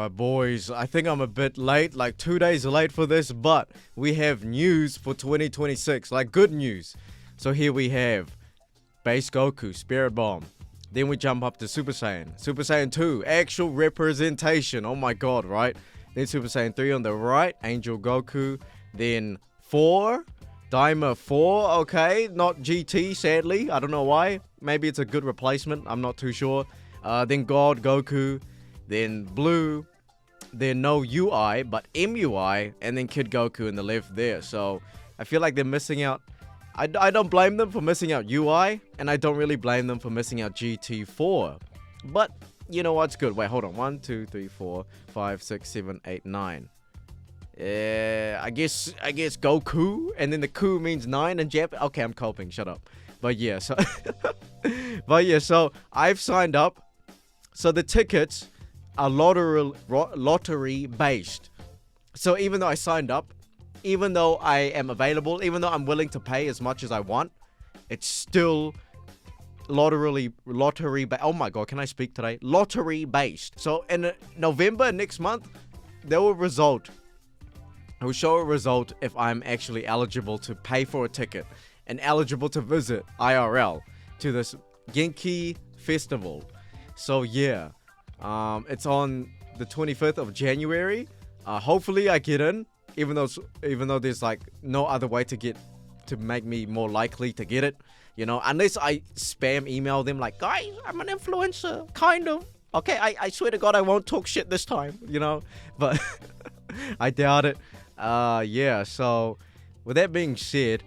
Alright, boys, I think I'm a bit late, like 2 days late for this, but we have news for 2026, like good news. So here we have Base Goku, Spirit Bomb. Then we jump up to Super Saiyan 2, actual representation, oh my god, right? Then Super Saiyan 3 on the right, Angel Goku. Then 4, Daima 4, okay, not GT, sadly, I don't know why. Maybe it's a good replacement, I'm not too sure. Then God Goku. Then Blue, then no UI, but MUI, and then Kid Goku in the left there. So I feel like they're missing out. I don't blame them for missing out UI, and I don't really blame them for missing out GT4. But you know what's good? Wait, hold on. 1, 2, 3, 4, 5, 6, 7, 8, 9. I guess Goku, and then the ku means 9 in Japanese. Okay, I'm coping. Shut up. But yeah, so so I've signed up. So the tickets are lottery based. So even though I signed up, even though I am available, even though I'm willing to pay as much as I want, it's still lottery oh my god, can I speak today? Lottery based. So in November next month, they will show a result if I'm actually eligible to pay for a ticket and eligible to visit IRL to this Genki Festival. So yeah, it's on the 25th of January. Hopefully I get in, even though there's like no other way to make me more likely to get it, you know, unless I spam email them like, guys, I'm an influencer, kind of. Okay, I swear to God I won't talk shit this time, you know, but I doubt it. Yeah, so with that being said,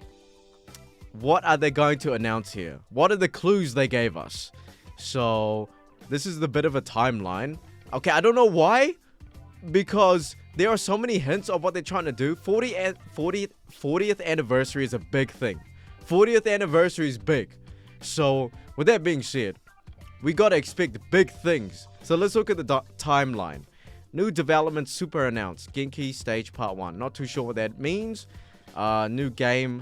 what are they going to announce here? What are the clues they gave us? So this is the bit of a timeline. Okay, I don't know why, because there are so many hints of what they're trying to do. 40th anniversary is a big thing. 40th anniversary is big. So with that being said, we gotta expect big things. So let's look at the timeline. New development super announced. Genki stage part 1. Not too sure what that means. New game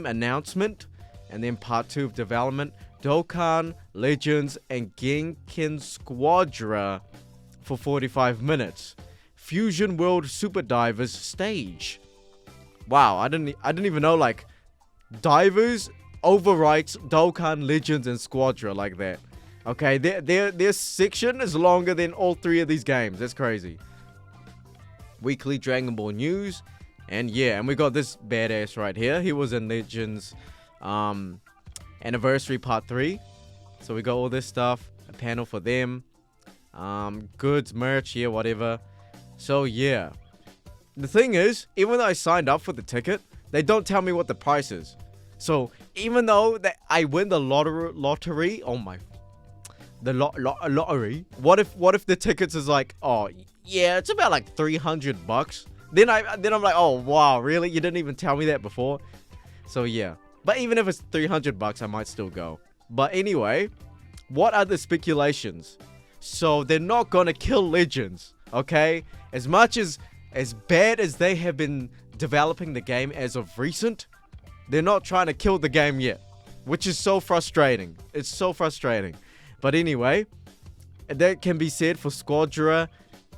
announcement. And then part 2 of development. Dokkan, Legends, and Genkin Squadra for 45 minutes. Fusion World Super Divers stage. Wow, I didn't even know like Divers overwrites Dokkan, Legends, and Squadra like that. Okay, their section is longer than all 3 of these games. That's crazy. Weekly Dragon Ball news. And yeah, and we got this badass right here. He was in Legends Anniversary Part 3. So we got all this stuff. A panel for them. Goods, merch, yeah, whatever. So yeah. The thing is, even though I signed up for the ticket, they don't tell me what the price is. So even though I win the lottery, oh my, the lottery. What if the tickets is like, oh yeah, it's about like $300. Then I'm like, oh wow, really? You didn't even tell me that before. So yeah. But even if it's $300, I might still go. But anyway, what are the speculations? So they're not gonna kill Legends, okay? As bad as they have been developing the game as of recent, they're not trying to kill the game yet, which is so frustrating. It's so frustrating. But anyway, that can be said for Squadra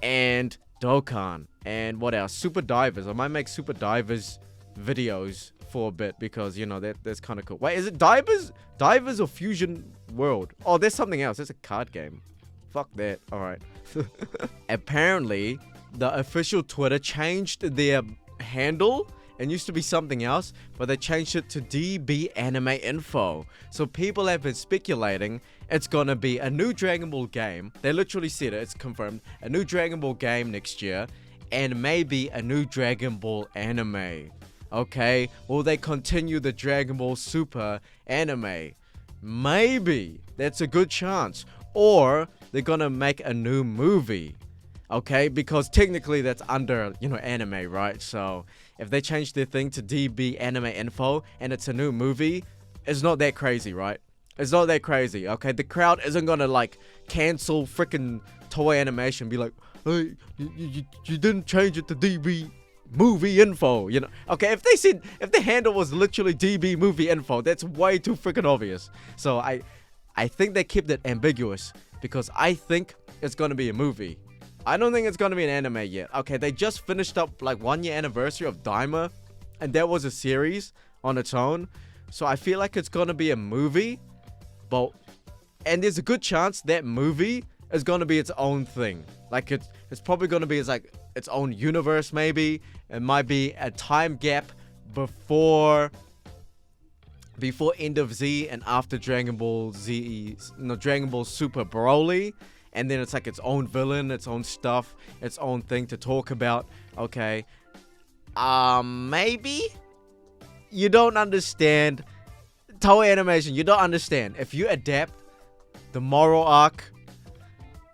and Dokkan. And what else? Super Divers. I might make Super Divers videos for a bit because, you know, that's kind of cool. Wait, is it Divers or Fusion World? Oh, there's something else. It's a card game. Fuck that. Alright. Apparently, the official Twitter changed their handle. It used to be something else, but they changed it to DB Anime Info. So people have been speculating it's gonna be a new Dragon Ball game. They literally said it. It's confirmed. A new Dragon Ball game next year. And maybe a new Dragon Ball anime. Okay, will they continue the Dragon Ball Super anime? Maybe. That's a good chance. Or they're gonna make a new movie. Okay, because technically that's under, you know, anime, right? So if they change their thing to DB Anime Info and it's a new movie, it's not that crazy, right? It's not that crazy, okay? The crowd isn't gonna like cancel freaking Toei Animation, be like, hey, you didn't change it to DB Movie Info, you know? Okay, if the handle was literally DB Movie Info, that's way too freaking obvious. So I think they kept it ambiguous because I think it's gonna be a movie. I don't think it's gonna be an anime yet. Okay, they just finished up like 1 year anniversary of Daima, and that was a series on its own. So I feel like it's gonna be a movie, and there's a good chance that movie is gonna be its own thing. Like it's probably gonna be its own universe. Maybe it might be a time gap before End of Z and after Dragon Ball Z, Dragon Ball Super Broly. And then it's like its own villain, its own stuff, its own thing to talk about. Okay. Maybe? You don't understand. Toei Animation, you don't understand. If you adapt the moral arc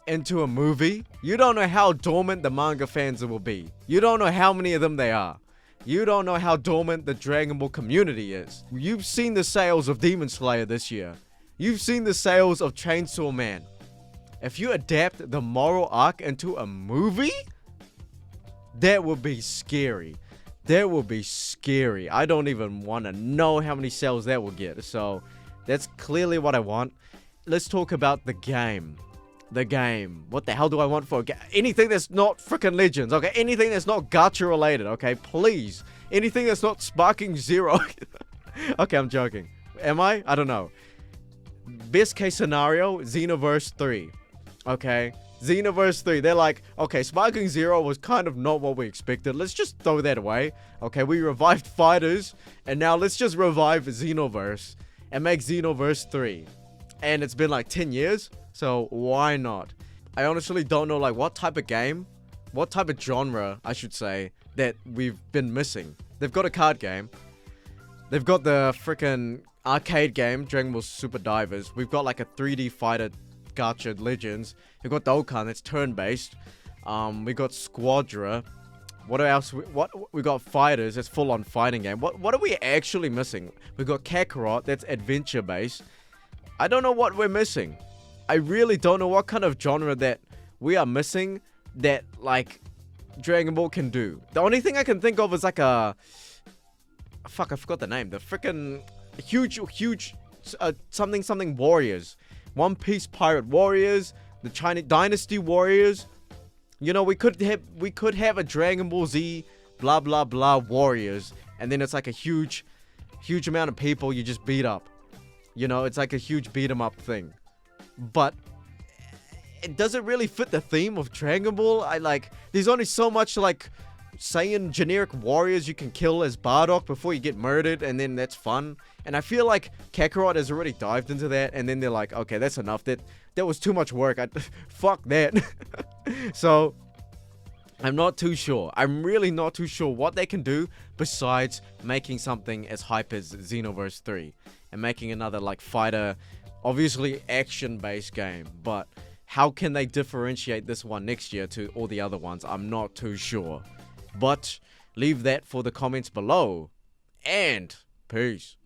into a movie, you don't know how dormant the manga fans will be. You don't know how many of them they are. You don't know how dormant the Dragon Ball community is. You've seen the sales of Demon Slayer this year. You've seen the sales of Chainsaw Man. If you adapt the moral arc into a movie, that would be scary. That would be scary. I don't even want to know how many sales that will get. So, that's clearly what I want. Let's talk about the game. The game. What the hell do I want for a game? Anything that's not freaking Legends, okay? Anything that's not gacha related, okay? Please. Anything that's not Sparking Zero. Okay, I'm joking. Am I? I don't know. Best case scenario, Xenoverse 3. Okay, Xenoverse 3, they're like, okay, Sparking Zero was kind of not what we expected. Let's just throw that away. Okay, we revived Fighters, and now let's just revive Xenoverse and make Xenoverse 3. And it's been like 10 years, so why not? I honestly don't know like what type of game, what type of genre, I should say, that we've been missing. They've got a card game. They've got the freaking arcade game, Dragon Ball Super Divers. We've got like a 3D fighter gacha Legends. We got Dokkan, it's turn-based. We got Squadra. What else? We got Fighters, it's full-on fighting game. What are we actually missing? We got Kakarot, that's adventure-based. I don't know what we're missing. I really don't know what kind of genre that we are missing that like Dragon Ball can do. The only thing I can think of is like a fuck, I forgot the name. The freaking huge something Warriors. One Piece Pirate Warriors, the China Dynasty Warriors. You know, we could have a Dragon Ball Z blah blah blah Warriors, and then it's like a huge amount of people you just beat up. You know, it's like a huge beat 'em up thing. But it doesn't really fit the theme of Dragon Ball. There's only so much like Saiyan generic warriors you can kill as Bardock before you get murdered, and then that's fun. And I feel like Kakarot has already dived into that, and then they're like, okay, that's enough. That was too much work. Fuck that. So I'm not too sure. I'm really not too sure what they can do besides making something as hype as Xenoverse 3 and making another like fighter, obviously action-based game. But how can they differentiate this one next year to all the other ones? I'm not too sure. But leave that for the comments below. And peace.